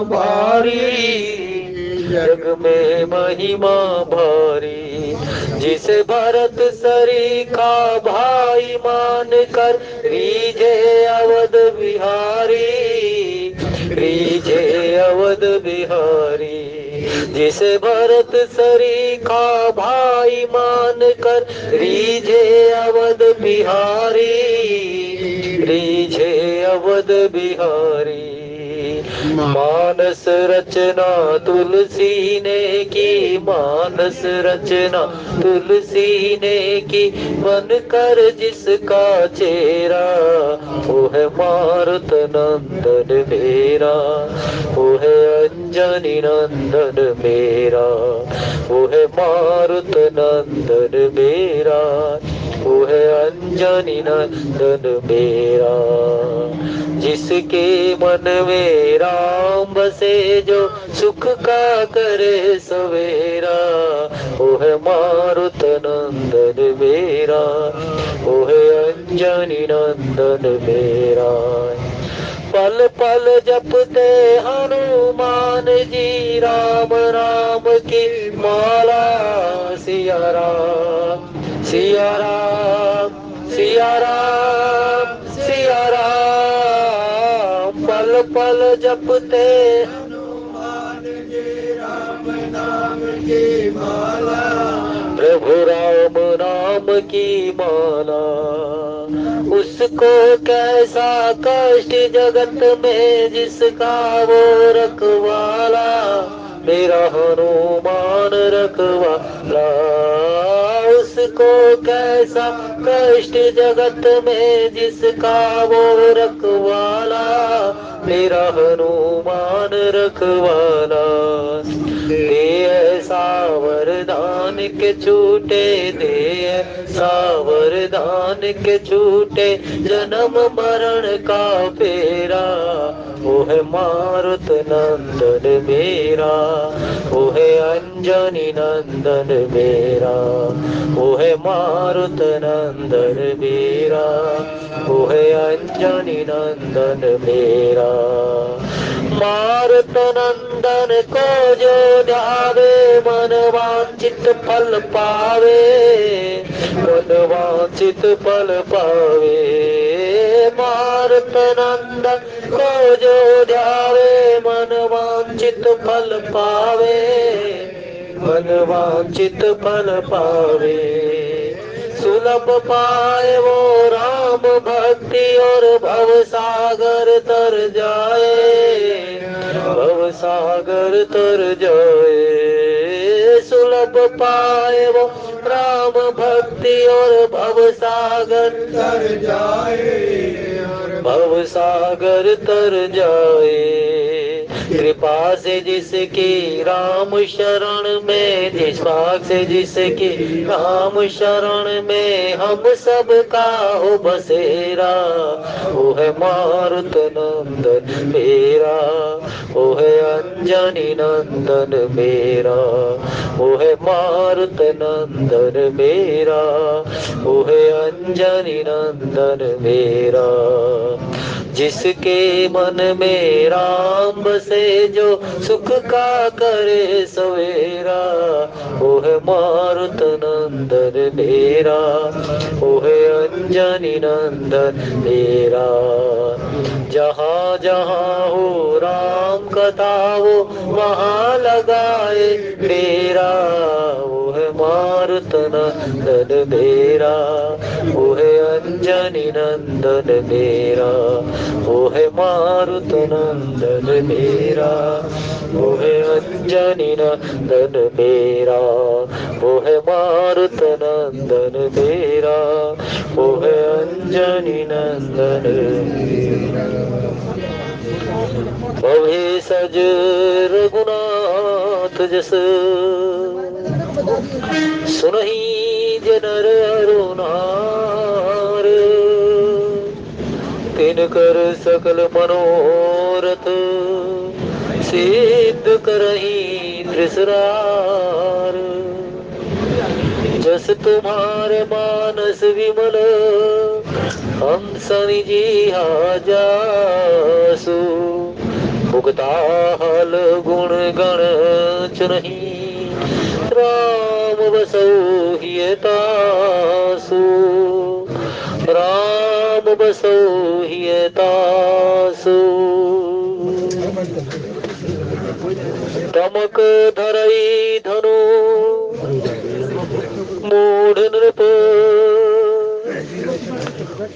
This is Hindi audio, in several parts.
भारी, जग में महिमा भारी। जिसे भरत सरीखा भाई मान कर, रीझे अवध बिहारी, रीझे अवध बिहारी। जिसे भरत सरीखा भाई मान कर, रीझे अवध बिहारी, रीझे अवध बिहारी। मानस रचना तुलसी ने की, मानस रचना तुलसी ने की, बन कर जिसका चेहरा, वो है मारुत नंदन मेरा, वो है अंजनी नंदन मेरा, वो है मारुत नंदन मेरा, वो है अंजनी नंदन मेरा। जिसके मन में राम बसे, जो सुख का करे सवेरा, वो है मारुत नंदन मेरा, वो है अंजनी नंदन मेरा। पल पल जपते हनुमान जी, राम राम की माला। सिया राम सिया राम सिया राम सिया राम। पल पल जपते हनुमान जी, राम नाम की माला। प्रभु राम नाम की माला। उसको कैसा कष्ट जगत में, जिसका वो रखवाला, मेरा हनुमान रखवाला। उसको कैसा कष्ट जगत में, जिसका वो रखवाला, मेरा हनुमान रखवाला। दे ऐसा वरदान के छूटे, दे ऐसा वरदान के छूटे, जन्म मरण का फेरा, वो है मारुत नंदन मेरा, वो है अंजनी नंदन मेरा, वो है मारुत नंदन मेरा, वो है अंजनी नंदन मेरा। मारुत नंदन को जो ध्यावे, मन वांछित फल पावे, मन वांछित फल पावे। मारुत नंदन को जो ध्यावे, मन वांछित फल पावे, मन वांछित फल पावे। सुलभ पाए वो राम भक्ति, और भव सागर तर जाए, भव सागर तर जाए। सुलभ पाए वो राम भक्ति, और भव सागर तर जाए, भव सागर तर जाए। कृपा से जिसकी राम शरण में, कृपा से जिसकी राम शरण में, हम सब का हो बसेरा, वो है मारुत नंदन मेरा, वो है अंजनी नंदन मेरा, वो है मारुत नंदन मेरा, वो है अंजनी नंदन मेरा। जिसके मन में राम बसे, जो सुख का करे सवेरा, वो है मारुत नंदन मेरा, वो है अंजनी नंदन मेरा। जहाँ जहाँ हो राम कथा, वो वहाँ लगाए डेरा, वो है मारुत नंदन मेरा, वो है अंजनी नंदन मेरा, वो है मारुत नंदन मेरा, वो है अंजनी नंदन मेरा, वो है मारुत नंदन मेरा, वो है अंजनी नंदन मेरा। भवे सज रघुनाथ जस, सुनहि जनर अरुणार। तिन कर सकल मनोरथ, सिद्ध करहि त्रिसरार। जस तुम्हारे मानस विमल, हम सनिजी जासु। भुगताल गुण गण चुनहि राम बसौ हिय तासु राम बसौ हिय तासु तमक धरई धनु मूढ़ नृप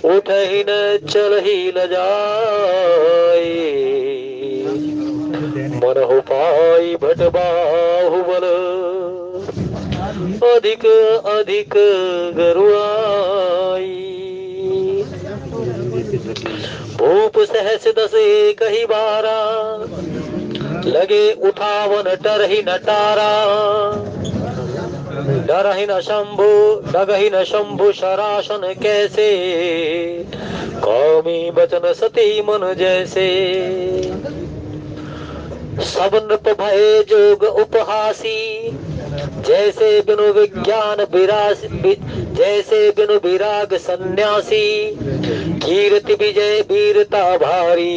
उठहि न चलहि न जाय मन हो पाई भट बाहुबल अधिक अधिक गरुआई भूप सहस दस कही बारा लगे उठावन डरहि न टारा डरहि न शंभु डगहि न शंभु शरासन कैसे कौमी बचन सती मन जैसे सब नृप भय जोग उपहासी जैसे बिनु विज्ञान विरास जैसे बिनु विराग सन्यासी कीर्ति विजय वीरता भारी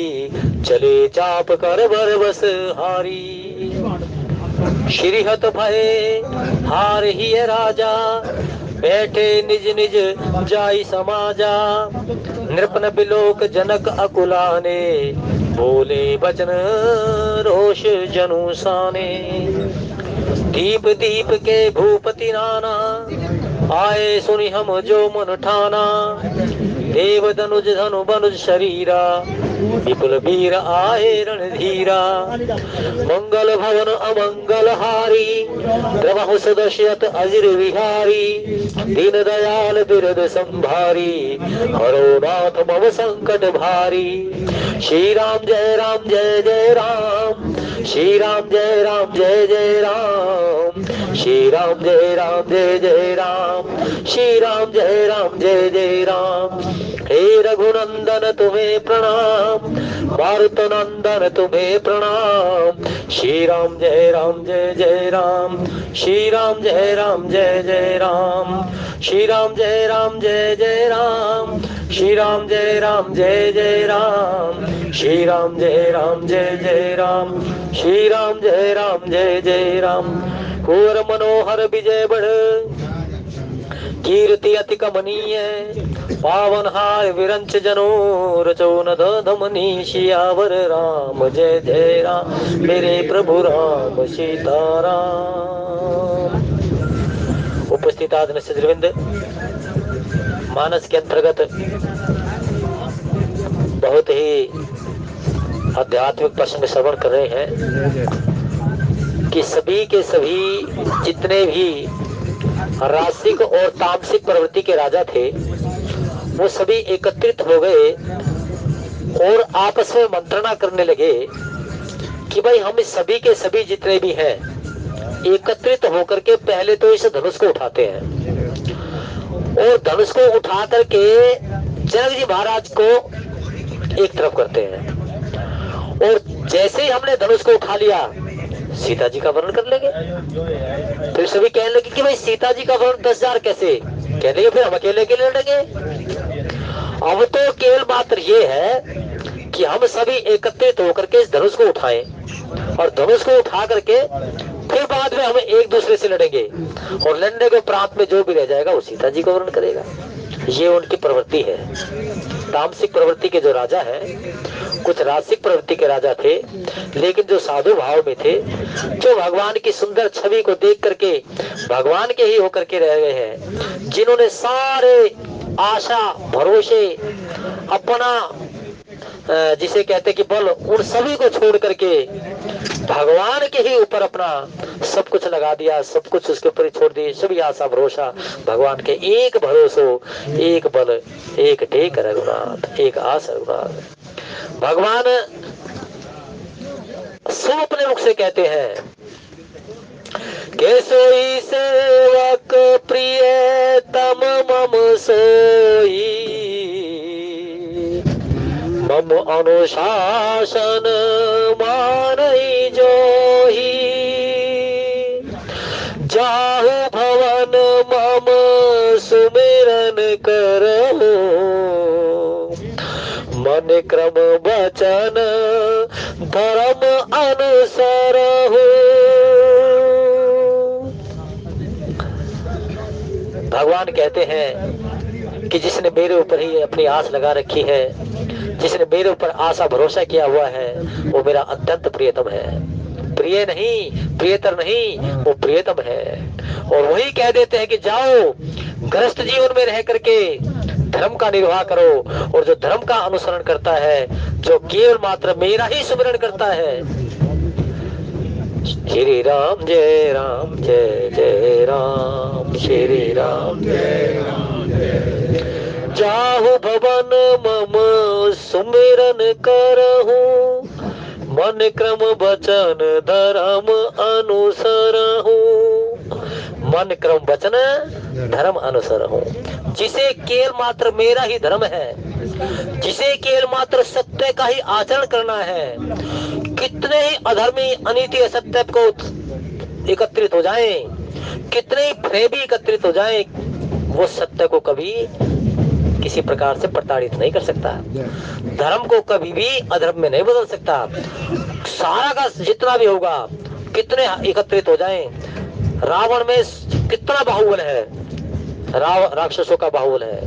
चले चाप कर बरबस हारी श्रीहत भय हार ही राजा बैठे निज निज जाई समाजा नृपन बिलोक जनक अकुलाने बोले बचन रोष जनुसाने दीप दीप के भूपति नाना आए सुनि हम जो मन ठाना देव धनुज धनु बनुज शरीरा विपुल वीर आए रणधीरा मंगल भवन अमंगल हारी द्रवहु सदस्यत अजिर विहारी दीन दयाल बिरद संभारी हरो नाथ मम संकट भारी श्री राम जय राम जय जय राम श्री राम जय राम जय जय राम श्री राम जय राम जय जय राम श्री राम जय राम जय जय राम हे रघुनंदन तुम्हें प्रणाम मारुत नंदन तुम्हें प्रणाम श्री राम जय जय राम श्री राम जय जय राम श्री राम जय जय राम श्री राम जय जय राम श्री राम जय जय राम श्री राम जय जय राम घोर मनोहर विजय बढ़ कीर्ति अति कमनीय पावन हाय विरंच जनो रचो न धमनी शियावर राम जय जय राम मेरे प्रभु राम सीताराम। उपस्थित आदरणीय श्रीवृंद, मानस के अंतर्गत बहुत ही आध्यात्मिक प्रसंग श्रवण कर रहे हैं कि सभी के सभी जितने भी रासिक और तामसिक प्रवृत्ति के राजा थे वो सभी एकत्रित हो गए और आपस में मंत्रणा करने लगे कि भाई हम इस सभी के सभी जितने भी हैं एकत्रित होकर के पहले तो इस धनुष को उठाते हैं और धनुष को उठा करके जनक जी महाराज को एक तरफ करते हैं और जैसे ही हमने धनुष को उठा लिया सीता जी का वर्ण कर लेंगे। फिर सभी कहने लगे कि भाई सीता जी का वर्ण 10,000 कैसे, कहने लगे फिर हम अकेले के लड़ेंगे। अब तो केवल मात्र ये है कि हम सभी एकत्रित होकर के इस धनुष को उठाएं और धनुष को उठा करके फिर बाद में हम एक दूसरे से लड़ेंगे और लड़ने के प्रांत में जो भी रह जाएगा वो सीता जी को वर्ण करेगा। ये उनकी प्रवृत्ति है। तामसिक प्रवृत्ति के जो राजा है, कुछ रासिक प्रवृत्ति के राजा थे लेकिन जो साधु भाव में थे, जो भगवान की सुंदर छवि को देख करके भगवान के ही होकर के रह गए हैं, जिन्होंने सारे आशा भरोसे अपना जिसे कहते कि बल उन सभी को छोड़ करके भगवान के ही ऊपर अपना सब कुछ लगा दिया, सब कुछ उसके ऊपर छोड़ दिए, सभी आशा भरोसा भगवान के। एक भरोसो एक बल एक टेक रघुनाथ एक आस रघुनाथ। भगवान सब अपने मुख से कहते हैं के सोई सेवक प्रिय तम मम सोई मम अनुशासन मानई जोही जाहु भवन मम सुमिरन करो मन क्रम वचन धर्म अनुसार हो। भगवान कहते हैं कि जिसने मेरे ऊपर ही अपनी आस लगा रखी है, जिसने मेरे ऊपर आशा भरोसा किया हुआ है, वो मेरा अत्यंत प्रियतम है। प्रिय नहीं, प्रियतर नहीं, वो प्रियतम है। और वही कह देते हैं कि जाओ गृहस्थ जीवन में रह करके धर्म का निर्वाह करो, और जो धर्म का अनुसरण करता है, जो केवल मात्र मेरा ही सुमिरन करता है। श्री राम जय राम जय जय राम, श्री राम जय राम जय। जाहु भवन मम सुमिरन करहु, मन क्रम वचन धर्म अनुसरहु। मन क्रम वचन धर्म अनुसरहु। जिसे केवल मात्र मेरा ही धर्म है, जिसे केवल मात्र सत्य का ही आचरण करना है, कितने ही अधर्मी अनीति असत्य को एकत्रित हो जाएं, कितने ही प्रेमी एकत्रित हो जाएं, वो सत्य को कभी किसी प्रकार से प्रताड़ित नहीं कर सकता। धर्म को कभी भी अधर्म में नहीं बदल सकता। सारा का जितना भी होगा, कितने एकत्रित हो जाएं। रावण में कितना बाहुबल है, राक्षसों का बाहुबल है।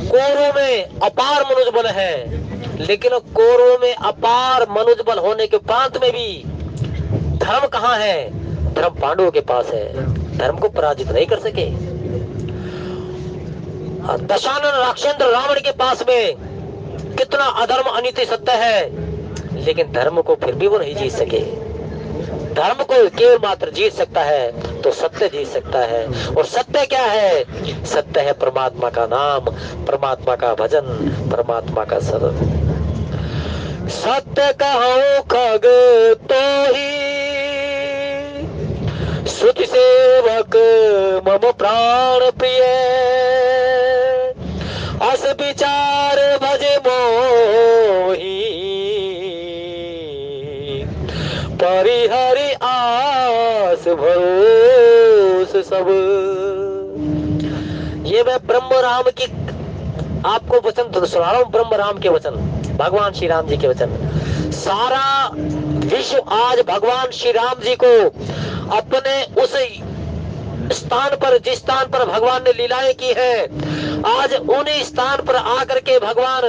कौरवों में अपार मनुष्य बल है, लेकिन कौरवों में अपार मनुष्य बल होने के प्रांत में भी धर्म कहाँ है? धर्म पांडवों के पास है। धर्म को पराजित नहीं कर सके। दशानन राक्षेंद्र रावण के पास में कितना अधर्म अनीति सत्य है, लेकिन धर्म को फिर भी वो नहीं जीत सके। धर्म को केवल मात्र जीत सकता है तो सत्य जीत सकता है। और सत्य क्या है? सत्य है परमात्मा का नाम, परमात्मा का भजन, परमात्मा का शरण। सत्य कहो खग तो ही, श्रुति सेवक मम प्राण प्रिय। अस विचार भजे मोही, परिहरि आस भरोस सब। ये मैं ब्रह्म राम की आपको वचन सुना रहा हूं, ब्रह्म राम के वचन, भगवान श्री राम जी के वचन। सारा विश्व आज भगवान श्री राम जी को अपने उस स्थान पर, जिस स्थान पर भगवान ने लीलाएं की है, आज उन्हीं स्थान पर आकर के भगवान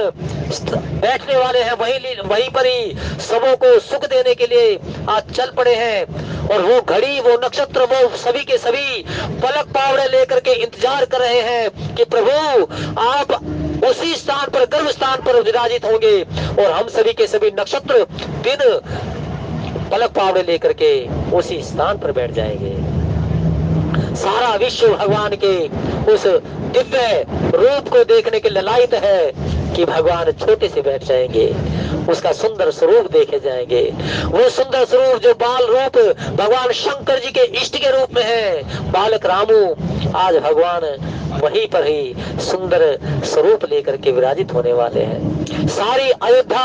बैठने वाले हैं। वहीं पर ही सबों को सुख देने के लिए आज चल पड़े हैं। और वो घड़ी, वो नक्षत्र, वो सभी के सभी पलक पावड़े लेकर के इंतजार कर रहे हैं कि प्रभु आप उसी स्थान पर, गर्भ स्थान पर विराजित होंगे, और हम सभी के सभी नक्षत्र दिन पलक पावड़े लेकर के उसी स्थान पर बैठ जाएंगे। सारा विश्व भगवान के उस दिव्य रूप को देखने के ललायत है कि भगवान छोटे से बैठ जाएंगे, उसका सुंदर स्वरूप देखे जाएंगे। वो सुंदर स्वरूप जो बाल रूप भगवान शंकर जी के इष्ट के रूप में है, बालक रामू, आज भगवान वहीं पर ही सुंदर स्वरूप लेकर के विराजित होने वाले हैं। सारी अयोध्या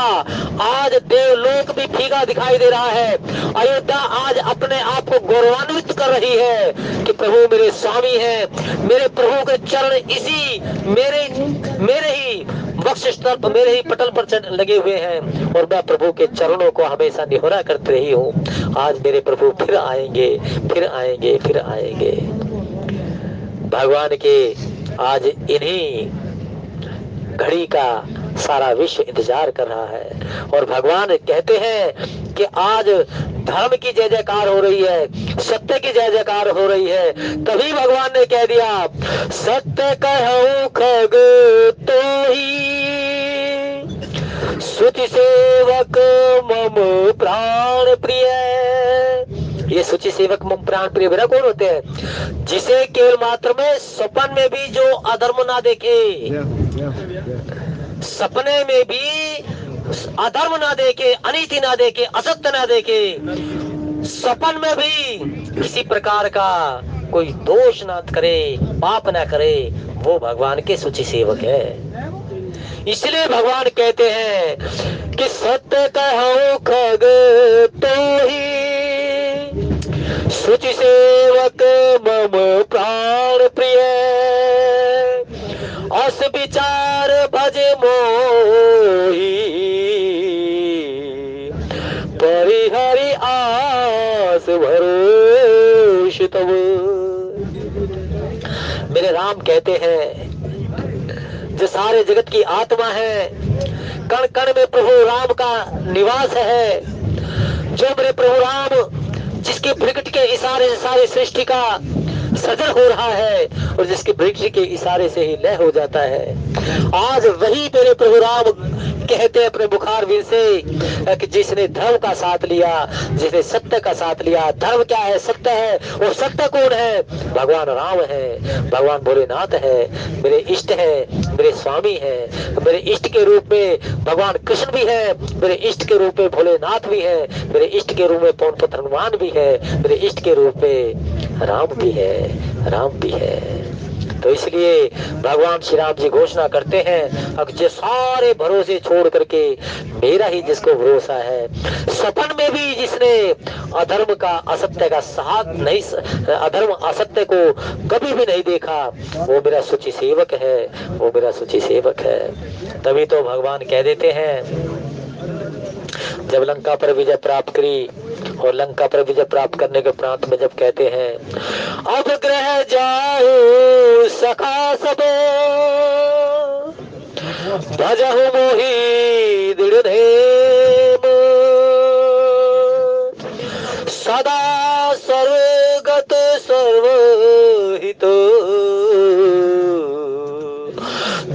आज देवलोक भी फीका दिखाई दे रहा है। अयोध्या आज अपने आप को गौरवान्वित कर रही है कि प्रभु मेरे स्वामी हैं, मेरे प्रभु के चरण इसी मेरे ही वक्ष स्थल पर, मेरे ही पटल पर लगे हुए हैं, और मैं प्रभु के चरणों को हमेशा निहोरा करते रही हूँ। आज मेरे प्रभु फिर आएंगे, फिर आएंगे, फिर आएंगे। भगवान के आज इन्हीं घड़ी का सारा विश्व इंतजार कर रहा है। और भगवान कहते हैं कि आज धर्म की जय जयकार हो रही है, सत्य की जय जयकार हो रही है। तभी भगवान ने कह दिया, सत्य कहूं खग तो ही, सुचि सेवक मम प्राण प्रिय। ये सुचि सेवक मम प्राण प्रिय मेरा कौन होते हैं? जिसे केवल मात्र में सपन में भी जो अधर्म ना देखे, सपने में भी अधर्म ना देखे, अनीति ना देखे, असत्य ना देखे, सपन में भी किसी प्रकार का कोई दोष ना करे, पाप ना करे, वो भगवान के सुचि सेवक है। इसलिए भगवान कहते हैं कि सत्य कहूं खग तो ही, सुचि सेवक मम प्राण प्रिय। अस विचार भजे मोही, रही आस भरोश तब। मेरे राम कहते हैं जो सारे जगत की आत्मा है, कण कण में प्रभु राम का निवास है। जो मेरे प्रभु राम जिसके प्रकट के इशारे से सारी सृष्टि का सृजन हो रहा है और जिसके वृक्ष के इशारे से ही लय हो जाता है, आज वही मेरे प्रभु राम कहते हैं अपने मुखारविंद से कि जिसने धर्म का साथ लिया, जिसने सत्य का साथ लिया। धर्म क्या है? सत्य है। और सत्य कौन है? भगवान राम है, भगवान भोलेनाथ है, मेरे इष्ट है, मेरे स्वामी है। मेरे इष्ट के रूप में भगवान कृष्ण भी है, मेरे इष्ट के रूप में भोलेनाथ भी है, मेरे इष्ट के रूप में पवन पुत्र हनुमान भी है, मेरे इष्ट के रूप में राम भी है, राम भी है। तो इसलिए भगवान श्री राम जी घोषणा करते हैं, अब जो सारे भरोसे छोड़ करके मेरा ही जिसको भरोसा है, सपन में भी जिसने अधर्म का असत्य का साथ नहीं, अधर्म असत्य को कभी भी नहीं देखा, वो मेरा सूची सेवक है, वो मेरा सूची सेवक है। तभी तो भगवान कह देते हैं, जब लंका पर विजय प्राप्त करी और लंका पर विजय प्राप्त करने के प्रांत में जब कहते हैं, अब ग्रह जाओ सखा सब भजहु मोहि दृढ़ नेम, सदा सर्वगत सर्वहित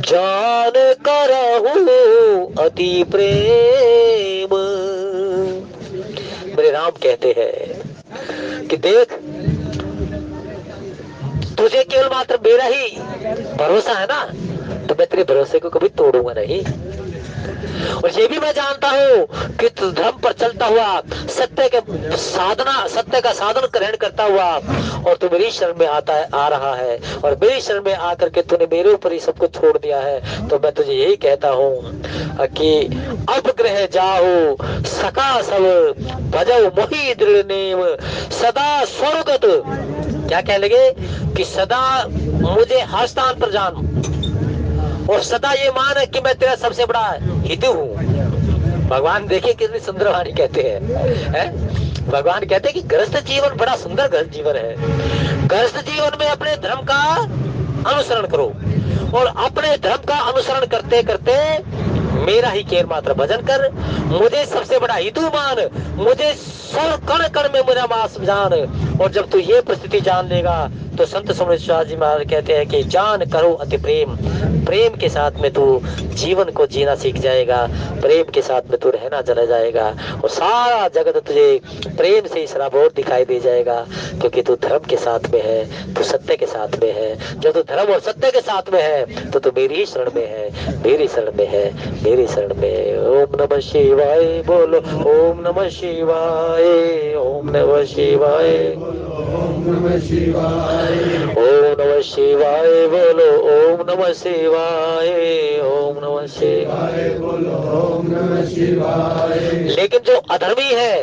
जान करहु अति प्रेम। मेरे राम कहते हैं कि देख, तुझे केवल मात्र मेरा ही भरोसा है ना, तो मैं तेरे भरोसे को कभी तोड़ूंगा नहीं। और ये भी मैं जानता हूँ कि तू धर्म पर चलता हुआ सत्य के साधना, सत्य का साधन ग्रहण करता हुआ और तू मेरी शरण में आ रहा है, और मेरी शरण में आकर के तूने मेरे ऊपर ही सब कुछ छोड़ दिया है। तो मैं तुझे यही कहता हूँ कि अब ग्रह जाओ सका सब भजो मोहि दृढ़ नेम, सदा स्वर्गत। क्या कह लगे कि सदा मुझे हर स्थान पर जान, और सदा ये मान कि मैं तेरा सबसे बड़ा हितु हूँ। भगवान देखिए कितनी सुंदर वाणी कहते हैं, भगवान कहते हैं कि गृहस्थ जीवन बड़ा सुंदर गृहस्थ जीवन है। गृहस्थ जीवन में अपने धर्म का अनुसरण करो, और अपने धर्म का अनुसरण करते करते मेरा ही केवल मात्र भजन कर, मुझे सबसे बड़ा हितु मान, मुझे सब कण कण में मेरा मास जान। और जब तू ये परिस्थिति जान लेगा तो संत सोमेश्वर जी महाराज कहते हैं कि जान करो अति प्रेम। प्रेम के साथ में तू जीवन को जीना सीख जाएगा, प्रेम के साथ में तू रहना चला जाएगा, और सारा जगत तुझे प्रेम से सराबोर दिखाई दे जाएगा, क्योंकि तू धर्म के साथ में है, तू सत्य के साथ में है। जब तू धर्म और सत्य के साथ में है तो तू मेरी ही शरण में है, मेरी शरण में है, मेरी शरण में। ओम नमः शिवाय बोलो, ओम नमः शिवाय, ओम नमः शिवाय, ओम नमः शिवाय, ओम नमः शिवाय बोलो, ओम नमः शिवाय, ओम नमः शिवाय बोलो, ओम नमः शिवाय। लेकिन जो अधर्मी है,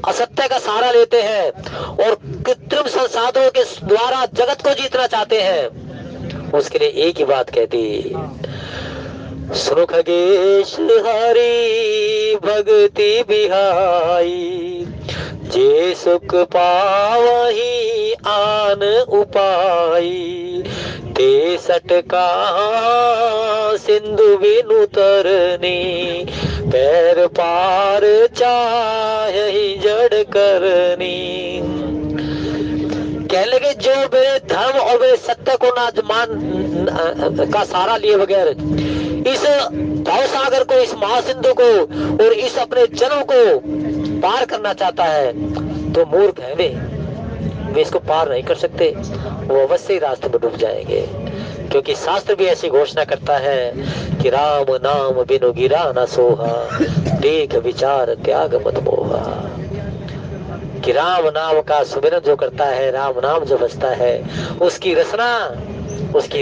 असत्य का सहारा लेते हैं और कृत्रिम संसाधनों के द्वारा जगत को जीतना चाहते हैं, उसके लिए एक ही बात कहती, सुनो खगेश हरि भक्ति बिहाई, जे सुख पावही आन उपाई, ते सटका सिंधु बिनु तरनी, पैर पार चाहे जड़ करनी। कह लगे जो मेरे धर्म और मेरे सत्य को ना मान का सहारा लिए बगैर इस भव सागर को, इस महासिंधु को और इस अपने जन्म को पार करना चाहता है, तो मूर्ख है वे इसको पार नहीं कर सकते, वो अवश्य ही रास्ते में डूब जाएंगे। क्योंकि शास्त्र भी ऐसी घोषणा करता है कि राम नाम बिनु गिरा न सोहा, देख विचार त्याग मत मोहा। कि राम नाम का सुमिरन जो करता है, राम नाम जो बजता है, उसकी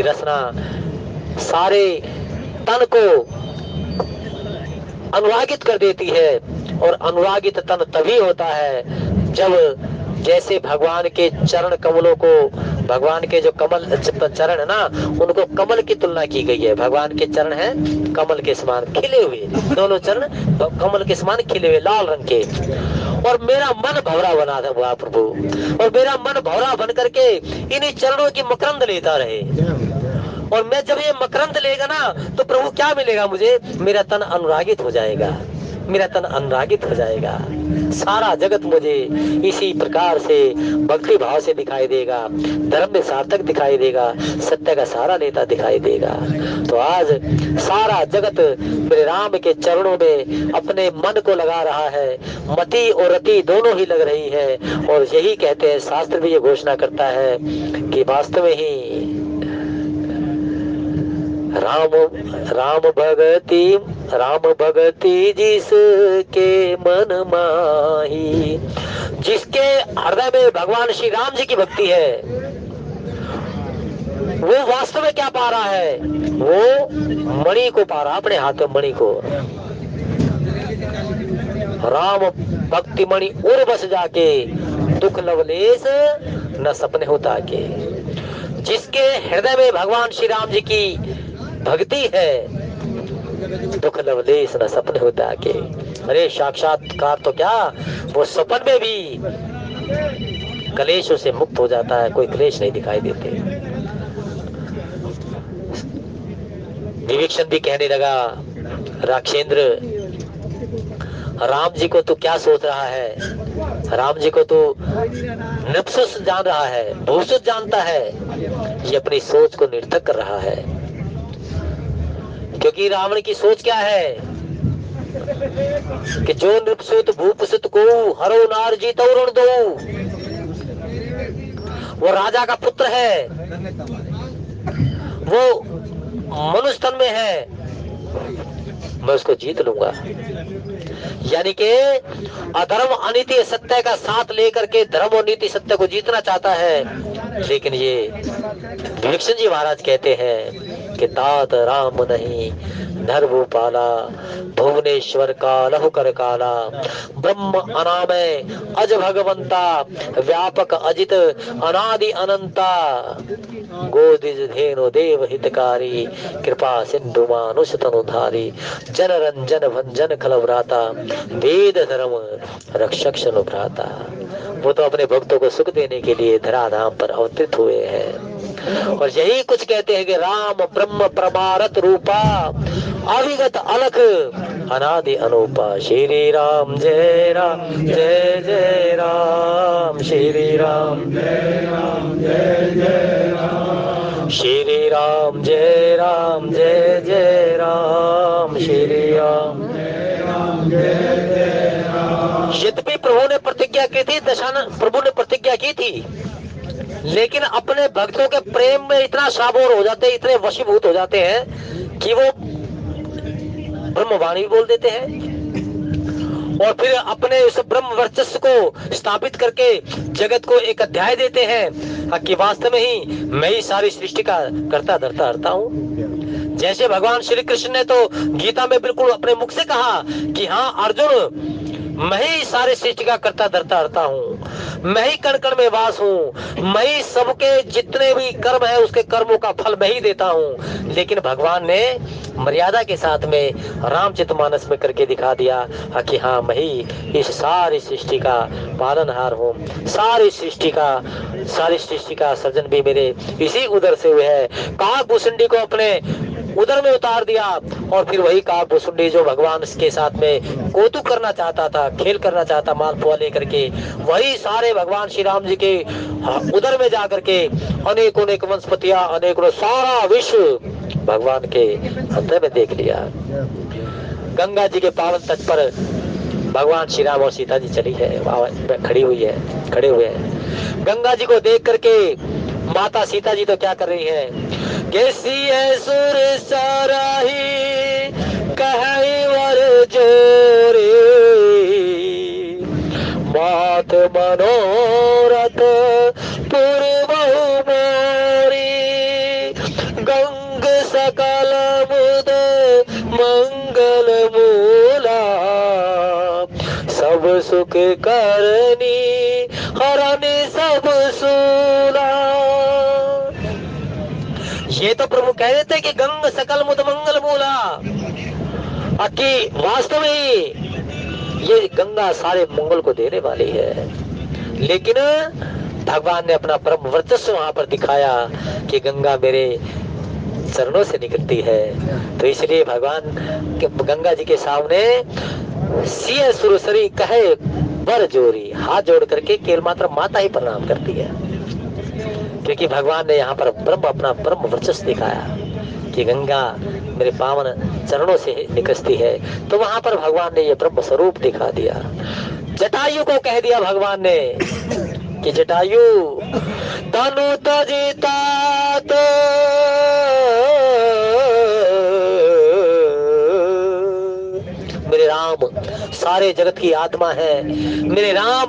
रचना सारे तन को अनुरागित कर देती है। और अनुरागित तन तभी होता है जब जैसे भगवान के चरण कमलों को, भगवान के जो कमल चरण है ना, उनको कमल की तुलना की गई है। भगवान के चरण हैं कमल के समान खिले हुए, दोनों चरण कमल के समान खिले हुए लाल रंग के, और मेरा मन भवरा बना हुआ प्रभु, और मेरा मन भवरा बन करके इन्हीं चरणों की मकरंद लेता रहे। और मैं जब ये मकरंद लेगा ना तो प्रभु क्या मिलेगा मुझे? मेरा तन अनुरागित हो जाएगा, मेरा तन अनुरागित हो जाएगा। सारा जगत मुझे इसी प्रकार से भक्ति भाव से दिखाई देगा, धर्म में सार्थक दिखाई देगा, सत्य का सहारा लेता दिखाई देगा। तो आज सारा जगत मेरे राम के चरणों में अपने मन को लगा रहा है, मति और रति दोनों ही लग रही है। और यही कहते हैं, शास्त्र भी ये घोषणा करता है कि वास्तव में ही राम भगति जिसके मन माही, जिसके हृदय में भगवान श्री राम जी की भक्ति है, वो वास्तव में क्या पा रहा है? वो मणि को पा रहा, अपने हाथ में मणि को। राम भक्ति मणि उर बस जाके, दुख लवलेश न सपने होता के। जिसके हृदय में भगवान श्री राम जी की भक्ति है, दुख लवलेश न सपने होता के। अरे साक्षात्कार तो क्या, वो सपन में भी क्लेशों से मुक्त हो जाता है, कोई क्लेश नहीं दिखाई देते। विवेक्षण भी कहने लगा, राक्षेंद्र राम जी को तू क्या सोच रहा है? राम जी को तू नफसुस जान रहा है, भूसुस जानता है, ये अपनी सोच को निरर्थक कर रहा है। क्योंकि रावण की सोच क्या है कि जो नृपसुत भूपसुत को हरो नार जीतो ऋण दो। वो राजा का पुत्र है, वो मनुष्य तन में है, मैं उसको जीत लूंगा। यानी कि अधर्म अनीति सत्य का साथ लेकर के धर्म और नीति सत्य को जीतना चाहता है। लेकिन ये विवेक्षण जी महाराज कहते हैं कि तात राम नहीं नर भूपाला, भुवनेश्वर का लहु कर काला, ब्रह्म अनामय अज भगवंता, व्यापक अजित अनादि अनंता, गोदिज धेनु देव हितकारी, कृपा सिंधु मानुष तनुधारी, जन रंजन भंजन खलव्राता, वेद धर्म रक्षक भ्राता। वो तो अपने भक्तों को सुख देने के लिए धराधाम पर अवतरित हुए हैं। और यही कुछ कहते हैं कि राम ब्रह्म परमारथ रूपा, अविगत अलख अनादि अनूपा। श्री राम जय जय राम, श्री राम जय राम जय जय राम, श्री राम जय जय राम, श्री राम जय जय राम। यद्यपि प्रभु ने प्रतिज्ञा की थी, दशानन प्रभु ने प्रतिज्ञा की थी, लेकिन अपने भक्तों के प्रेम में इतना साबोर हो जाते, इतने वशीभूत हो जाते हैं कि वो ब्रह्मवाणी बोल देते हैं। और फिर अपने उस ब्रह्म वर्चस्व को स्थापित करके जगत को एक अध्याय देते हैं कि वास्तव में ही मैं ही सारी सृष्टि का कर्ता धर्ता हरता हूँ। जैसे भगवान श्री कृष्ण ने तो गीता में बिल्कुल अपने मुख से कहा कि हाँ अर्जुन, मैं ही सारे सृष्टि का कर्ता धर्ता हरता हूँ, मैं ही कण कण में वास हूँ, मैं ही सबके जितने भी कर्म है उसके कर्मों का फल मैं ही देता हूँ। लेकिन भगवान ने मर्यादा के साथ में रामचरितमानस में करके दिखा दिया कि हाँ मैं ही इस सारी सृष्टि का पालनहार हूँ, सारी सृष्टि का सृजन भी मेरे इसी उदर से हुए है। काक भुसुंडी को अपने उदर में उतार दिया और फिर वही काक भुसुंडी जो भगवान के साथ में कौतुक करना चाहता था, खेल करना चाहता मालपुआ लेकर के, वही सारे भगवान श्री राम जी के उदर में जाकर के अनेकों अनेक वनस्पतियां, अनेकों सारा विश्व भगवान के हृदय में देख लिया। गंगा जी के पावन तट पर भगवान श्री राम और सीता जी चली है, खड़े हुए हैं। गंगा जी को देख करके माता सीता जी तो क्या कर रही है? कैसी है सुर सराही कहीं वर जोरे, मात मनोरथ पूर्वहु मोरी, गंग सकल मुद मंगल मूला, सब सुख करनी हरनि सब सूला। ये तो प्रभु कह रहे थे कि गंग सकल मुद मंगल मूला, कि वास्तव में ये गंगा सारे मंगल को देने वाली है। लेकिन भगवान ने अपना परम वर्चस्व वहां पर दिखाया कि गंगा मेरे चरणों से निकलती है। तो इसलिए भगवान के गंगा जी के सामने सिय सुरसरी कहे बर जोरी, हाथ जोड़ करके केवल मात्र माता ही प्रणाम करती है, क्योंकि भगवान ने यहाँ पर ब्रह्म अपना परम वर्चस्व दिखाया कि गंगा मेरे पावन चरणों से निकलती है। तो वहां पर भगवान ने ये ब्रह्म स्वरूप दिखा दिया। जटायु को कह दिया भगवान ने कि जटायु तनु तजिता मेरे राम सारे जगत की आत्मा है, मेरे राम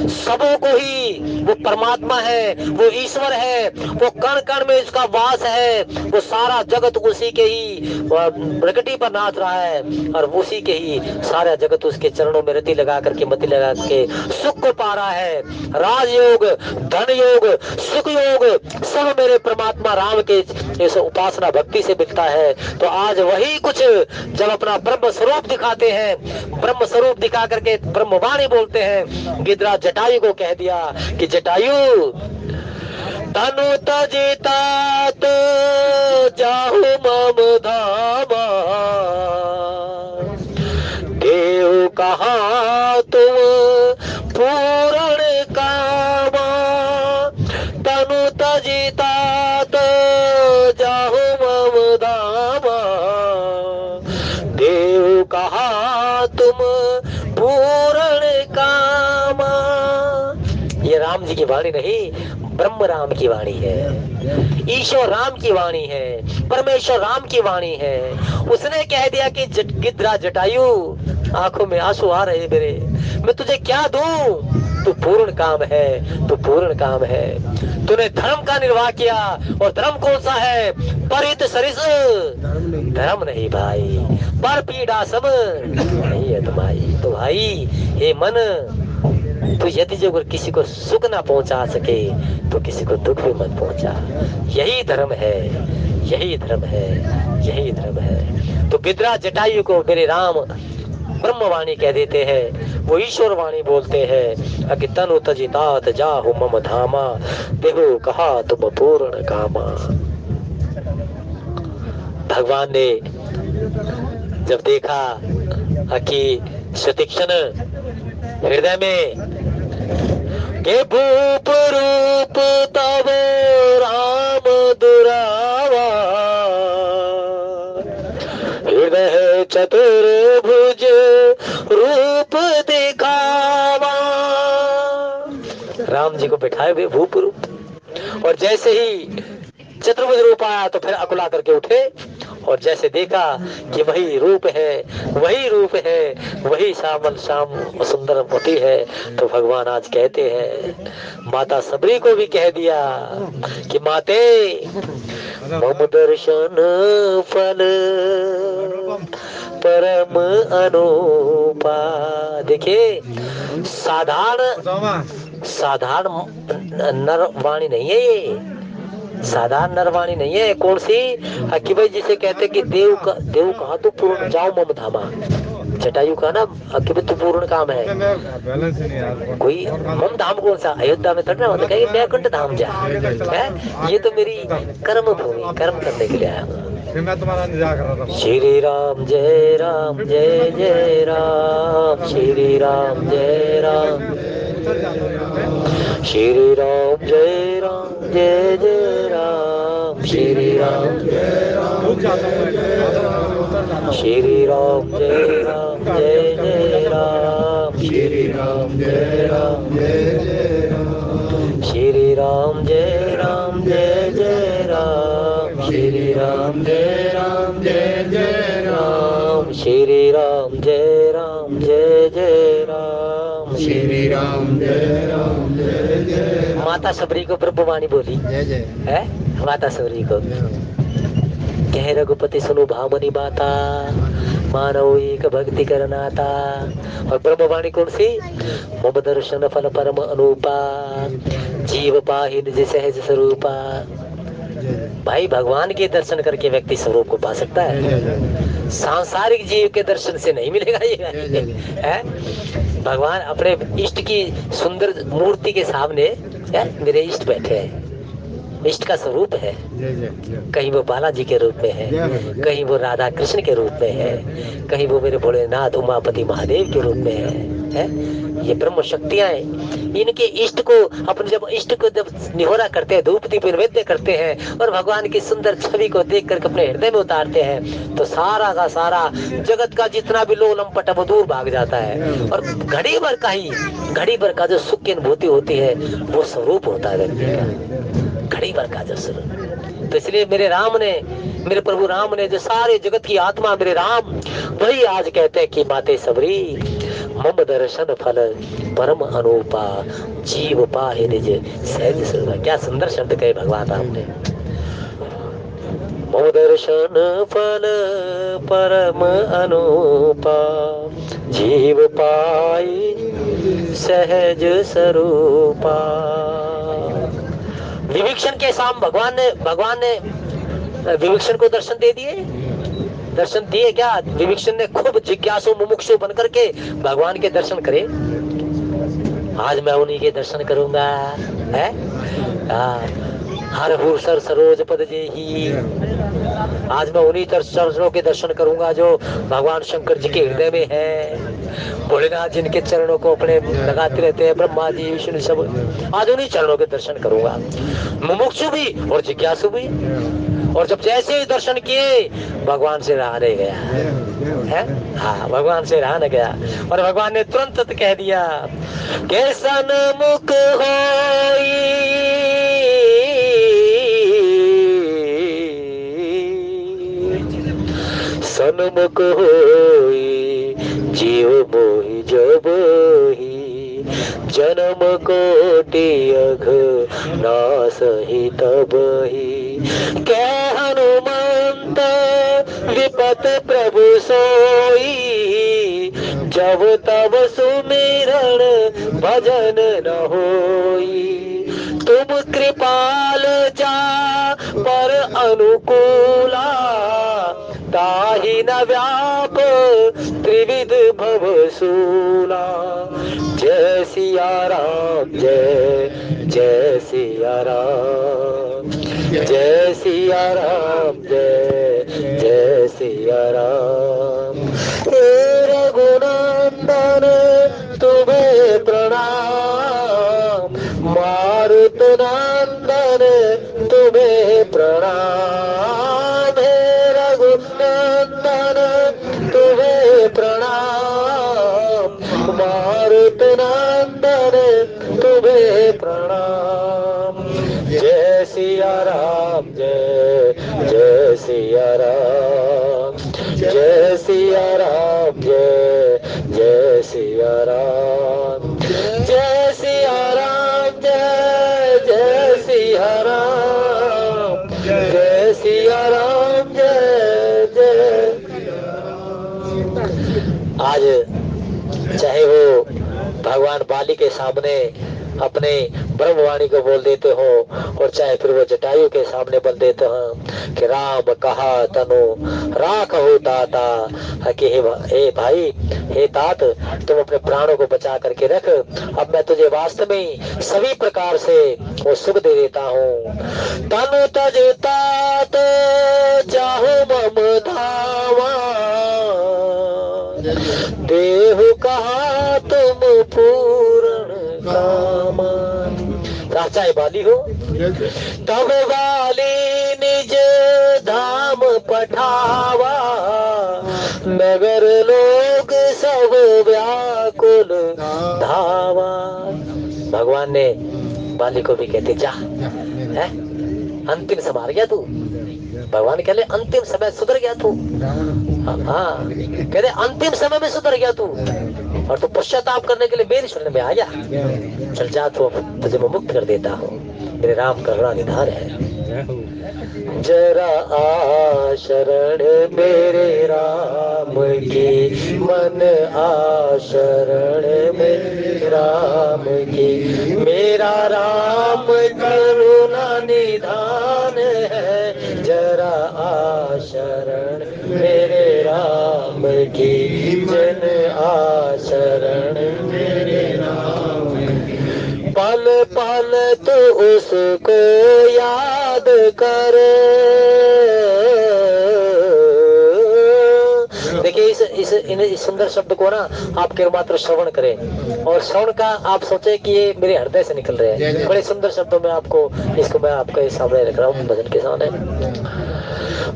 सबों को ही वो परमात्मा है, वो ईश्वर है, वो कण कण में उसका वास है, वो सारा जगत उसी के ही प्रकृति पर नाच रहा है और उसी के ही सारा जगत उसके चरणों में रति लगा करके मति लगा के सुख को पा रहा है। राजयोग, धन योग, सुख योग सब मेरे परमात्मा राम के इस उपासना भक्ति से मिलता है। तो आज वही कुछ जब अपना ब्रह्म स्वरूप दिखाते हैं, ब्रह्म स्वरूप दिखा करके ब्रह्मवाणी बोलते हैं, गिरिराज जटायु को कह दिया कि जटायु तनु तजिता तो जाहु मम धामा, देव कहा तुम पूर्ण कामा, तनु तजिता तो जाहु मम धामा, देव कहा तुम पूर्ण कामा। ये राम जी की वाणी नहीं, ब्रह्म राम की वाणी है, ईश्वर राम की वाणी है, परमेश्वर राम की वाणी है। उसने कह दिया कि गिरिराज जटायु आंखों में आंसू आ रहे मेरे, मैं तुझे क्या दूं, तू पूर्ण काम है, तू पूर्ण काम है। तूने धर्म का निर्वाह किया और धर्म कौन सा है, परित सरिस धर्म नहीं भाई, पर पीड़ा सब नहीं है तुम्हारी। तो भाई हे मन, तो यदि जो किसी को सुख ना पहुंचा सके तो किसी को दुख भी मत पहुंचा। यही धर्म है, यही धर्म है, यही धर्म है। तो गिरिराज जटायु को मेरे राम ब्रह्मवाणी कह देते हैं, वो ईश्वर वाणी बोलते हैं। अकि तनु तजितात जाहु मम धामा, देहु कहा तुम पूर्ण कामा। भगवान ने जब देखा कि सुतीक्षण हृदय में के भूप रूप तब राम दुरावा, हृदय चतुर्भुज रूप दिखावा। राम जी को बैठाए हुए भूप रूप, और जैसे ही चतुर्भुज रूप आया तो फिर अकुला करके उठे, और जैसे देखा कि वही रूप है, वही रूप है, वही श्यामल श्याम सुंदर मोती है, तो भगवान आज कहते हैं, माता सबरी को भी कह दिया कि माते मम दर्शन फल परम अनुपा। देखिए साधारण नरवाणी नहीं है, ये साधारण नरवाणी नहीं है। कौन सी, कि भाई जिसे कहते कि देव कहा तो पूर्ण जाओ मम धामा। जटायु का ना कि भाई तू पूर्ण काम है, कोई मम धाम कौन सा, अयोध्या में थोड़ा होता है, बैकुंठ धाम जा है, ये तो मेरी कर्म भूमि, कर्म करने के लिए आया हूँ। श्री राम जय राम जय जय राम, श्री राम जय राम, श्री राम जय राम जय जय राम, श्री राम जय राम, श्री राम जय राम जय जय राम, श्री राम जय राम जय जय राम, श्री राम जय राम जय जय राम, श्री राम जय राम जय जय राम, श्री राम जय राम जय जय राम, श्री राम जय राम जय जय। माता सबरी को ब्रह्मवाणी बोली है, माता सबरी को कह रघुपति सुनो भामनी माता, मानव एक भक्ति करनाता। और ब्रह्मवाणी कौन सी, मम दर्शन फल परम अनुपा, जीव पाहि निज सहज स्वरूपा। भाई भगवान के दर्शन करके व्यक्ति स्वरूप को पा सकता है। सांसारिक जीव के दर्शन से नहीं मिलेगा ये है। भगवान अपने इष्ट की सुंदर मूर्ति के सामने मेरे इष्ट बैठे हैं, इष्ट का स्वरूप है, कहीं वो बालाजी के रूप में है, कहीं वो राधा कृष्ण के रूप में है, कहीं वो मेरे भोलेनाथ उमापति महादेव के रूप में है? ये ब्रह्म शक्तियां हैं। इनके इष्ट को अपने जब इष्ट को जब निहोरा करते हैं, धूप दीप नैवेद्य करते हैं और भगवान की सुंदर छवि को देख कर अपने हृदय में उतारते हैं तो सारा का सारा जगत का जितना भी लोलम पटम वो दूर भाग जाता है और घड़ी भर का जो सुख की अनुभूति होती है वो स्वरूप होता है व्यक्ति का, घड़ी भर का जो स्वरूप। तो इसलिए मेरे राम ने, मेरे प्रभु राम ने, जो सारे जगत की आत्मा मेरे राम, वही आज कहते हैं कि माते सबरी मम दर्शन फल परम अनुपा जीव पाहि निज सहज सुलभ। क्या सुंदर शब्द कहे भगवान राम ने। मम दर्शन फल परम अनुपा जीव पाहि सहज स्वरूपा। विभीषण के साम भगवान ने विभीषण को दर्शन दे दिए, दर्शन दिए क्या? विभीषण ने खूब जिज्ञासु मुमुक्षु बनकर के भगवान के दर्शन करे। आज मैं उन्हीं के दर्शन करूंगा, है? हर हूर सर सरोज पद जेही। आज मैं उन्हीं चरणों के दर्शन करूंगा जो भगवान शंकर जी के हृदय में है। भोलेनाथ जिनके चरणों को अपने लगाते रहते हैं, ब्रह्मा जी विष्णु सब, आज उन्हीं चरणों के दर्शन करूंगा। मुमुक्षु भी और जिज्ञासु भी। और जब जैसे ही दर्शन किए भगवान से रहा नहीं गया है। हाँ, भगवान से रहा नहीं गया और भगवान ने तुरंत कह दिया कि सन्मुख होई सन्मुख होई जीव मोहि जब ही जन्म कोटि अघ नासहि तब ही। कै हनुमंत विपत प्रभु सोई जब तब सुमिरन भजन न होई। तुम कृपाल जा पर अनुकूला ताहि न व्याप त्रिविध भव सूला। जय सिया राम जय जय सिया राम, जय सिया राम जय जय सिया राम। हे रघुनंदन तुम्हें प्रणाम, मारुत नंदन तुम्हें प्रणाम। हे रघुनंदन तुम्हें प्रणाम, मारुत नंदन तुम्हें प्रणाम। जय सिया राम जय जय सिया राम, जय सिया राम जय जय सिया राम, जय सिया राम जय जय सिया राम, जय सिया राम जय जय। आज चाहे वो भगवान बाली के सामने अपने ब्रह्मवाणी को बोल देते हो और चाहे फिर वो जटायु के सामने बोल देते हो कि राम कहा तनु राख हो ताता, कि हे भाई, हे तात, तुम अपने प्राणों को बचा करके रख। अब मैं तुझे वास्तव में सभी प्रकार से वो सुख दे देता हूँ। तनु तज तात चाहो मम धावा, देहु कहा तुम पूर्ण कामा। चाहे बाली हो तब वाली निज धाम पठावा, नगर लोग सब व्याकुल धावा। भगवान ने बाली को भी कहते जा, है अंतिम समय आ गया तू। भगवान कह ले अंतिम समय सुधर गया तू। हाँ, कह रहे अंतिम समय में सुधर गया तू और तू पश्चाताप करने के लिए मेरी शरण में आ जा। चल जा, तू तुझे मैं मुक्त कर देता हूँ। मेरे राम करुणा निधान है। जरा आ शरण मेरे राम की, मन आ शरण मेरे राम की। मेरा राम करुणा निधान है, जरा आ शरण मेरे राम पल पल तू उसको याद कर। देखिए इस सुंदर शब्द को ना आप केवल मात्र श्रवण करें, और श्रवण का आप सोचे कि ये मेरे हृदय से निकल रहे हैं। बड़े सुंदर शब्दों में आपको इसको मैं आपके सामने रख रहा हूँ भजन के सामने।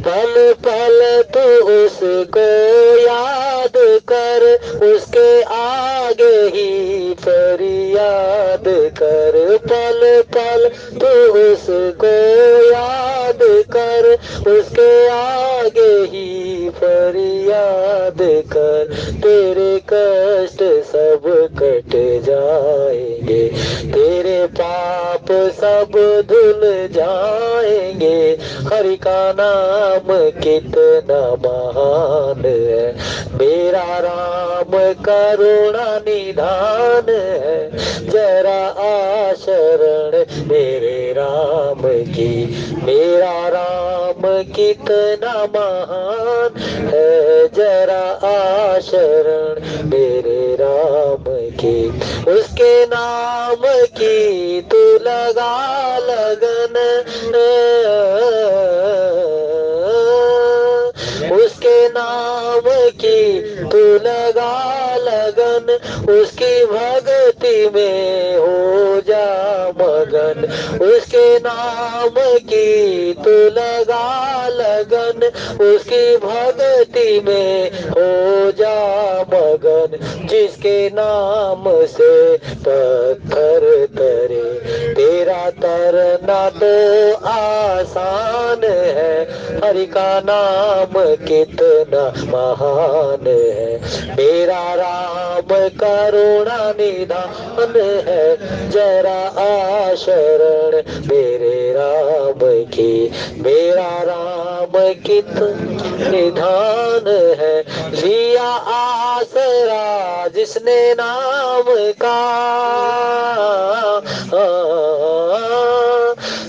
पल पल तू उसको याद कर, उसके आगे ही फरियाद कर। पल पल तू उसको याद कर, उसके आगे ही फरियाद कर। तेरे कष्ट सब कट जाएंगे, तेरे पाप सब धुल जाएंगे। हरि का नाम कितना महान है, मेरा राम करुणा निधान है। जरा आशरण मेरे राम की, मेरा राम कितना महान है। जरा आशरण मेरे राम की, उसके नाम की तू लगा लगन। उसके नाम की तू लगा लगन, उसकी भक्ति में हो जा मगन। उसके नाम की तू लगा लगन, उसकी भक्ति में हो जा मगन। जिसके नाम से पत्थर तरे, तेरा तरना तो आसान है। हरि का नाम कितना महान है, मेरा राम करुणा निधान है। जरा आशरण मेरे राम की, मेरा राम कितना निधान है। लिया आसरा जिसने नाम का,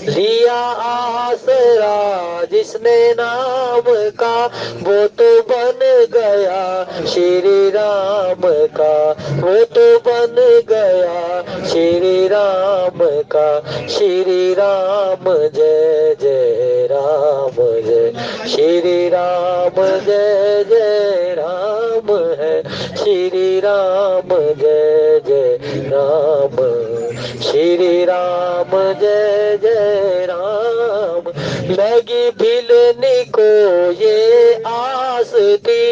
लिया आसरा जिसने नाम का, वो तो बन गया श्री राम का। वो तो बन गया श्री राम का। श्री राम जय जय राम जय, श्री राम जय जय राम है। श्री राम जय जय राम, श्री राम जय जय राम। लगी भिलने को ये आस थी,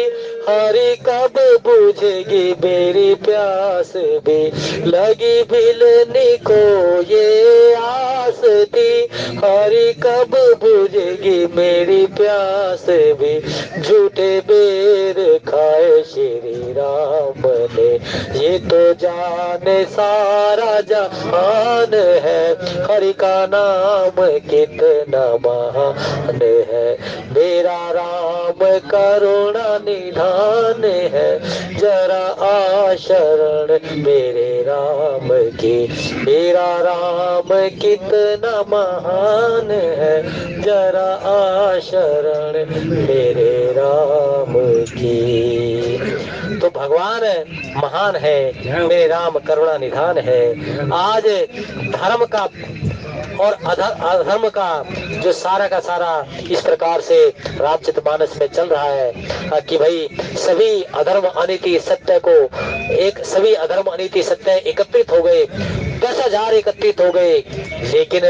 हरि कब बुझेगी मेरी प्यास भी। लगी भिलने को ये आस थी, हरि कब बुझेगी मेरी प्यास भी। झूठे बेर खाए श्री राम ने, ये तो जाने सारा जहान है। हरि का नाम कितना महान है, मेरा राम करुणा निधान है। जरा आशरण मेरे राम की, मेरा राम कितना महान है। जरा आशरण मेरे राम की। तो भगवान महान है, मेरे राम करुणा निधान है। आज धर्म का और अधर्म का जो सारा का सारा इस प्रकार से रामचरितमानस में चल रहा है कि भाई सभी अधर्म अनीति सत्य को एक, सभी अधर्म अनीति सत्य एकत्रित हो गए, 10,000 एकत्रित हो गए, लेकिन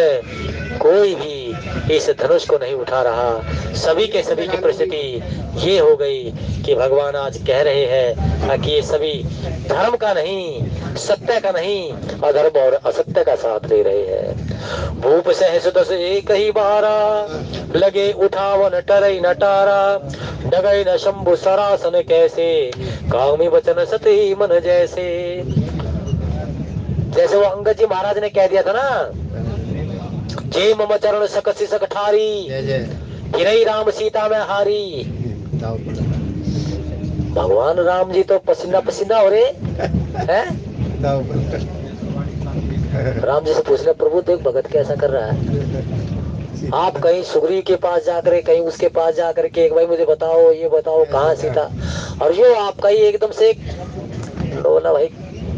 कोई भी इस धनुष को नहीं उठा रहा। सभी के सभी की परिस्थिति ये हो गई कि भगवान आज कह रहे हैं कि ये सभी धर्म का नहीं, सत्य का नहीं, अधर्म और असत्य का साथ ले रहे हैं। भूप सहस दस एक ही बारा, लगे उठावन टरई नटारा। डगई न शंभु सरासन कैसे, कामी वचन सती मन जैसे। जैसे वो अंगद जी महाराज ने कह दिया था ना, जे मम चरण सकसी सकठारी, गिरई राम सीता में हारी। भगवान राम जी तो पसीना पसीना हो रहे हैं। राम जी से पूछ रहे, प्रभु देख भगत कैसा कर रहा है। आप कहीं सुग्रीव के पास जाकर, कहीं उसके पास जाकर के, एक भाई मुझे बताओ, ये बताओ कहाँ सीता, और यो आपका ही एकदम से बोला भाई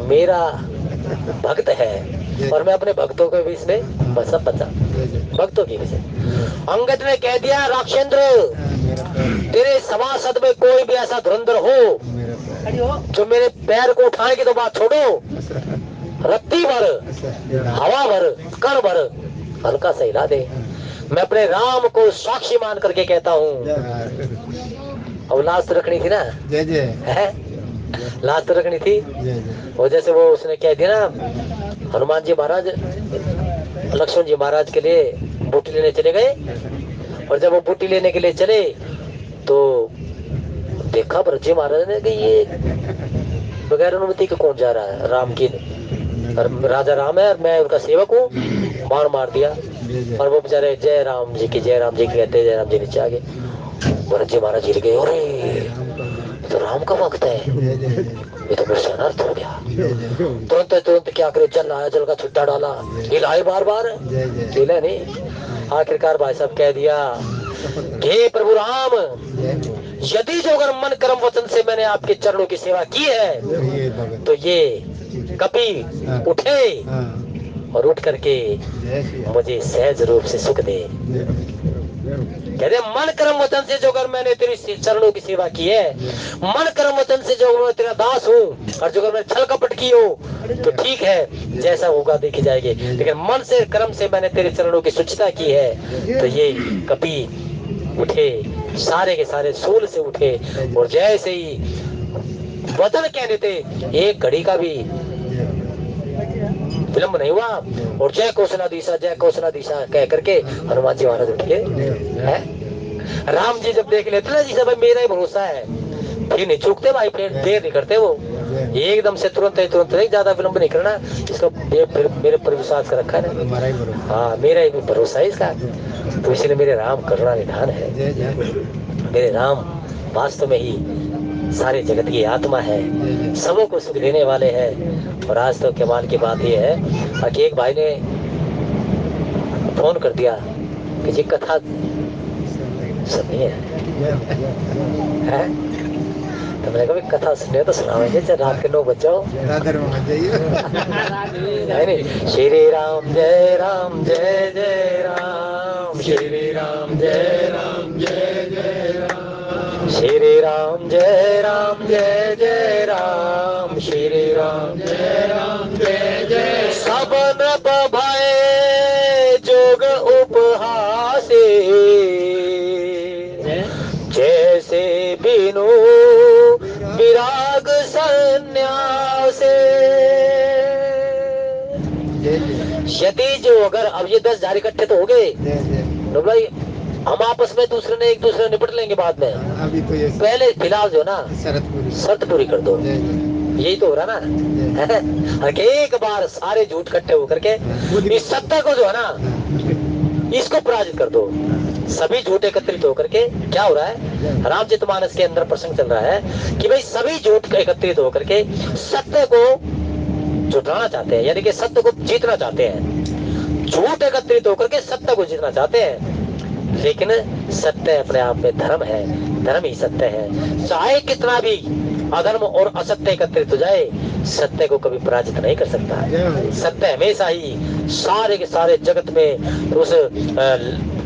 मेरा भक्त है और मैं अपने भक्तों के बीच में बसा भक्तों के बीच में। अंगद ने कह दिया राक्षेंद्र तेरे सभासद में कोई भी ऐसा धुरंधर हो जो मेरे पैर को उठाने की तो बात छोड़ो, रत्ती भर हवा भर कण भर हल्का सा हिला दे, मैं अपने राम को साक्षी मान करके कहता हूँ। अब लाश तो रखनी थी ना, जय जय है लाश तो रखनी थी। और जैसे वो उसने कह दिया ना, हनुमान जी महाराज लक्ष्मण जी महाराज के लिए बूटी लेने चले गए, और जब वो बूटी लेने के लिए चले तो देखा भरत जी महाराज ने कि ये बगैर अनुमति के कौन जा रहा है, राम की राजा राम है और मैं उनका सेवक हूँ, बाण मार दिया। और वो बेचारे जय राम जी की कहते जय राम जी नीचे आ गए। भरत जी महाराज हिल गए, अरे तो राम का भक्त है, ये तो मेरे से अनर्थ हो गया। तुरंत क्या करे, जल आया, जल का छुट्टा डाला, हिलाए बार बार, हिला नहीं। आखिरकार भाई साहब कह दिया हे प्रभु राम, यदि जो अगर मन कर्म वचन से मैंने आपके चरणों की सेवा की है तो ये कपि उठे और उठ करके मुझे सहज रूप से सुख दे। कहते मन कर्म वचन से जो अगर मैंने तेरी चरणों की सेवा की है, मन कर्म वचन से जो मैं तेरा दास हूँ, और जो अगर मैं छल कपट की हो तो ठीक है, जैसा होगा देखी जाएगी, लेकिन मन से कर्म से मैंने तेरे चरणों की शुचिता की है तो ये कपि उठे, सारे के सारे सूल से उठे, और जैसे ही वचन कहने थे एक घड़ी का भी विलंब नहीं हुआ, और जय कौशलाधीशा कह करके हनुमान जी महाराज उठ गए। राम जी जब देख लेते ना जी सब मेरा ही भरोसा है, फिर नहीं चूकते भाई, फिर देर नहीं करते वो, एकदम से तुरंत नहीं, ज्यादा विलंब नहीं करना। इसको मेरे पर विश्वास कर रखा है, हाँ मेरा ही भरोसा है इसका, तो इसलिए मेरे राम करुणा निधान है। मेरे राम वास्तव में ही सारे जगत की आत्मा है, सबों को सुख देने वाले हैं। और आज तो कमाल की बात यह है कि एक भाई ने फोन कर दिया कि जी कथा सुननी है? तो मैंने कहा कथा सुनने तो सुनाएंगे, चाहे रात के 9 बज जाओ। नहीं, श्री राम जय राम जय जय राम, श्री राम जय राम जय जय राम, श्री राम जय राम जय जय राम, श्री राम जय राम जय जय। सबन भय जोग उपहासे, जैसे बिनु विराग सन्यासे। यदि जो अगर अब ये 10 हजार इकट्ठे तो हो गए तो भाई हम आपस में एक दूसरे निपट लेंगे बाद में, अभी तो ये पहले फिलहाल जो ना शर्त पूरी कर दो, जय जय। यही तो हो रहा ना। एक बार सारे झूठ इकट्ठे होकर के इस सत्ता को जो है ना इसको पराजित कर दो। सभी झूठ एकत्रित होकर के क्या हो रहा है, रामचरितमानस के अंदर प्रसंग चल रहा है कि भाई सभी झूठ एकत्रित होकर के सत्य को जुटाना चाहते हैं, यानी कि सत्य को जीतना चाहते हैं। झूठ एकत्रित होकर के सत्य को जीतना चाहते हैं, लेकिन सत्य अपने आप में धर्म है, धर्म ही सत्य है। चाहे कितना भी अधर्म और असत्य एकत्रित हो जाए, सत्य को कभी पराजित नहीं कर सकता। सत्य हमेशा ही सारे के सारे जगत में उस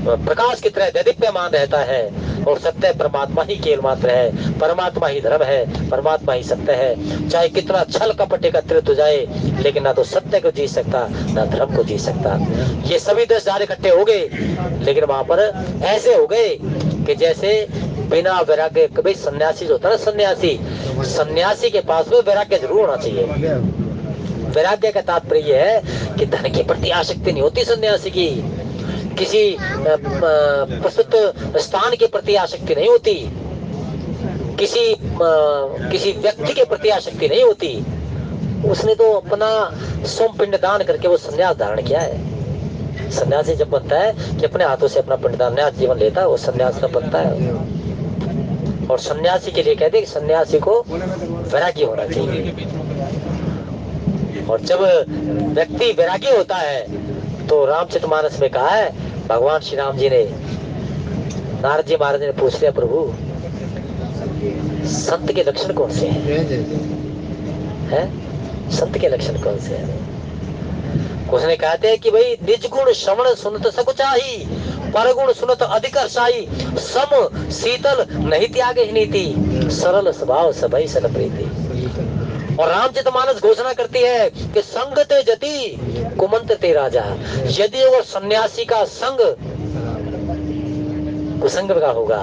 प्रकाश की तरह दैदीप्यमान रहता है, और सत्य परमात्मा ही केवल मात्र है, परमात्मा ही धर्म है, परमात्मा ही सत्य है। चाहे कितना छल कपट एकत्रित हो जाए, लेकिन ना तो सत्य को जीत सकता ना धर्म को जीत सकता। ये सभी 10 हजार इकट्ठे हो गए, लेकिन वहां पर ऐसे हो गए कि जैसे बिना वैराग्य, कभी सन्यासी जो होता है ना, सन्यासी के पास में वैराग्य जरूर होना चाहिए। वैराग्य का तात्पर्य है कि धन के प्रति आसक्ति नहीं होती सन्यासी की, किसी प्रस्तुत स्थान के प्रति आसक्ति नहीं होती, किसी व्यक्ति के प्रति आसक्ति नहीं होती। उसने तो अपना स्वयं पिंडदान करके वो सन्यास धारण किया है। सन्यासी जब बनता है कि अपने हाथों से अपना पिंडदान जीवन लेता है, वो सन्यास का बनता है। और सन्यासी के लिए कहते हैं कि सन्यासी को वैरागी होना चाहिए। और जब व्यक्ति वैरागी होता है तो रामचरितमानस में कहा है, भगवान श्री राम जी ने, नारद जी महाराज ने पूछ लिया, प्रभु संत के लक्षण कौन से हैं? संत के लक्षण कौन से हैं? उसने कहते हैं कि भाई निज गुण श्रवण सुनत सकुचाही, पर गुण सुनत अधिक हर्षाई, सम शीतल नहीं त्यागे ही नीति, सरल स्वभाव सबई सन प्रीति। और रामचरितमानस घोषणा करती है कि संग ते जति कुमंत्र ते राजा। यदि वो सन्यासी का संग कुसंग का होगा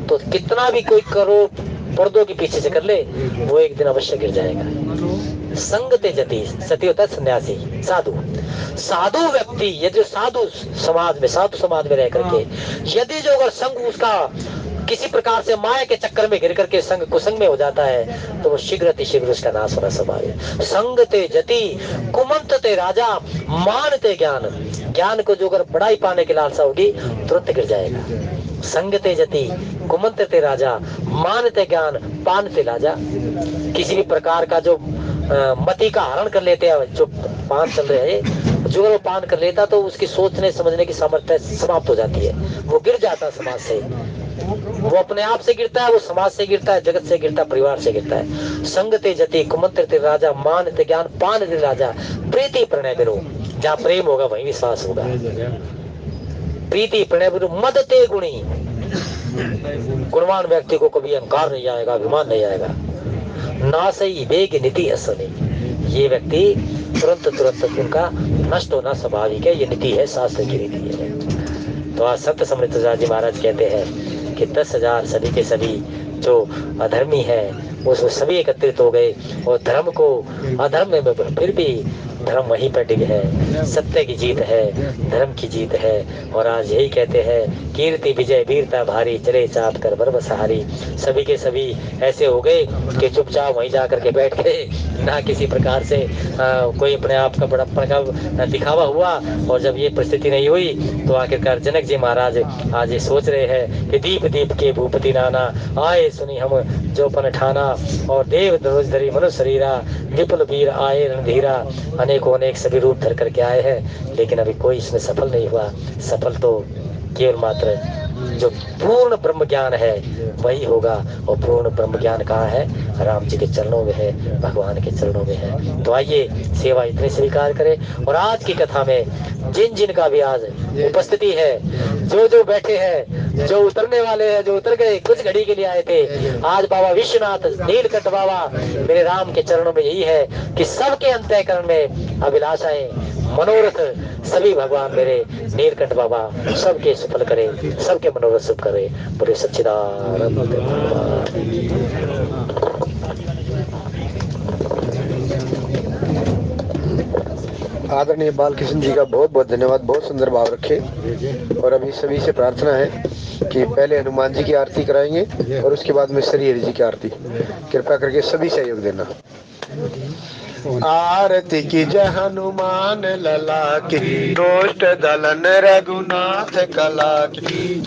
तो कितना भी कोई करो पर्दों के पीछे से कर ले, वो एक दिन अवश्य गिर जाएगा। संग ते जति, सती होता है सन्यासी, साधु। साधु व्यक्ति यदि साधु समाज में रह करके यदि जो अगर संग उसका किसी प्रकार से माया के चक्कर में गिर करके संग कुसंग में हो जाता है तो वो शीघ्र अतिशीघ्र उसका नाश होना संभव है। संग ते जति कुमंत ते राजा, मान ते ज्ञान। ज्ञान को जो अगर बड़ाई पाने की लालसा होगी तुरंत गिर जाएगा। संग ते जति कुमंत ते राजा, मान ते ज्ञान, पान ते राजा। किसी भी प्रकार का जो मति का हरण कर लेते हैं, जो पान चल रहे हैं, जो अगर वो पान कर लेता तो उसकी सोचने समझने की सामर्थ्य समाप्त हो जाती है, वो गिर जाता है समाज से। वो अपने आप से गिरता है, वो समाज से गिरता है, जगत से गिरता है, परिवार से गिरता है। संग ते जति कुमंत्र ते राजा, मान ते ज्ञान, पान ते राजा, प्रीति प्रणय बिरो। जहाँ प्रेम होगा वहीं विश्वास होगा। प्रीति प्रणय बिरो मद ते गुणी। गुणवान व्यक्ति को कभी अहंकार नहीं आएगा, अभिमान नहीं आएगा। ना सही वेग नीति असली। ये व्यक्ति तुरंत उनका नष्ट होना स्वाभाविक है। ये नीति है, शास्त्र की नीति है। तो आज संत समृद्ध जी महाराज कहते हैं कि 10,000 सभी के सभी जो अधर्मी है वो सभी एकत्रित हो गए और धर्म को अधर्म में फिर भी धर्म वहीं पर डिग है। सत्य की जीत है, धर्म की जीत है। और आज यही कहते हैं कीर्ति विजय वीरता भारी, चले चाप कर बर्ब सहारी। सभी के सभी ऐसे हो गए कि चुपचाप वहीं जा करके बैठ गए, ना किसी प्रकार से कोई अपने आप का बड़प्पन का दिखावा हुआ। और जब ये परिस्थिति नहीं हुई तो आखिरकार जनक जी महाराज आज ये सोच रहे हैं कि दीप दीप के भूपति नाना, आए सुनी हम जो पन ठाना। और देव धनुष धरी मनुष्य शरीरा, विपुल वीर आए रणधीरा। अनेकों अनेक सभी रूप धर करके आए हैं, लेकिन अभी कोई इसमें सफल नहीं हुआ। सफल तो केवल मात्र जो पूर्ण ब्रह्म ज्ञान है वही होगा। और पूर्ण ब्रह्म ज्ञान कहाँ है? राम जी के चरणों में है, भगवान के चरणों में है। तो आइए सेवा इतने स्वीकार करें। और आज की कथा में जिन जिन का भी आज उपस्थिति है, जो जो बैठे हैं, जो उतरने वाले हैं, जो उतर गए, कुछ घड़ी के लिए आए थे, आज बाबा विश्वनाथ नीलकंठ बाबा मेरे राम के चरणों में यही है कि सबके अंतःकरण में अभिलाषाएं मनोरथ सभी भगवान मेरे नीलकंठ बाबा सबके सफल करे, सबके मनोरथ शुभ करे। बोले सच्चिदानंद। आदरणीय बालकृष्ण जी का बहुत बहुत धन्यवाद, बहुत सुंदर भाव रखे। और अभी सभी से प्रार्थना है कि पहले हनुमान जी की आरती कराएंगे और उसके बाद में श्री हरि जी की आरती। कृपा करके सभी सहयोग देना। आरती की जय हनुमान लला की, दोष्ट दलन रघुनाथ कला की।